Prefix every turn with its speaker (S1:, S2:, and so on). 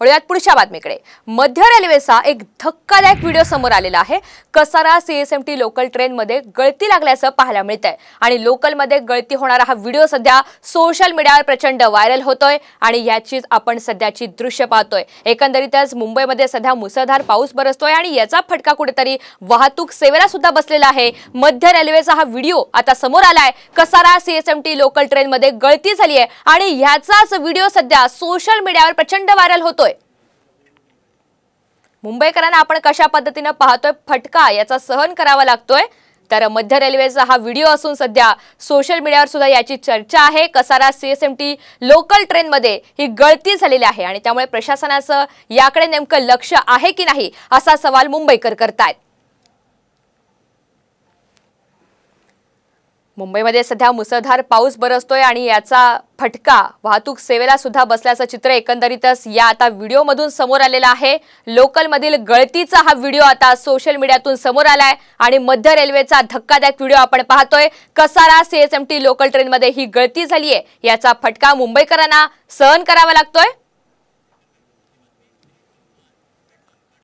S1: वळूयात पुढच्या बातमीकडे। मध्य रेल्वेचा एक धक्कादायक व्हिडिओ समोर आलेला आहे। कसारा सीएसएमटी लोकल ट्रेन मध्ये गळती लागल्याचं पाहायला मिळतंय आणि लोकल मध्ये गळती होणारा हा व्हिडिओ सध्या सोशल मीडियावर प्रचंड व्हायरल होतोय आणि याचीच आपण सध्याची दृश्य पाहतोय। एकंदरीतच मुंबईमध्ये सध्या मुसळधार पाऊस बरसतोय आणि याचा फटका कुठेतरी वाहतूक सेवेला सुद्धा बसलेला आहे। मध्य रेल्वेचा हा व्हिडिओ आता समोर आलाय। कसारा सीएसएमटी लोकल ट्रेन मध्ये गळती झाली आहे आणि याचाच व्हिडिओ सध्या सोशल मीडियावर प्रचंड व्हायरल होतोय। मुंबईकरांना आपण कशा पद्धतीने पाहतोय फटका याचा सहन करावा लागतोय। तर मध्य रेल्वेचा हा व्हिडिओ असून सध्या सोशल मीडियावर सुद्धा याची चर्चा आहे। कसारा सीएसएमटी लोकल ट्रेन मध्ये ही गळती झालेली आहे आणि त्यामुळे प्रशासनाचं याकडे नेमकं लक्ष आहे की नाही असा सवाल मुंबईकर करतायत। मुंबईमध्ये सध्या मुसळधार पाऊस बरसतोय आणि याचा फटका वाहतूक सेवेला सुद्धा बसल्याचं चित्र एकंदरीतच या आता व्हिडिओमधून समोर आलेलं आहे। लोकलमधील गळतीचा हा व्हिडिओ आता सोशल मीडियातून समोर आलाय आणि मध्य रेल्वेचा धक्कादायक व्हिडिओ आपण पाहतोय। कसारा सीएसएमटी लोकल ट्रेनमध्ये ही गळती झाली आहे, याचा फटका मुंबईकरांना सहन करावा लागतोय।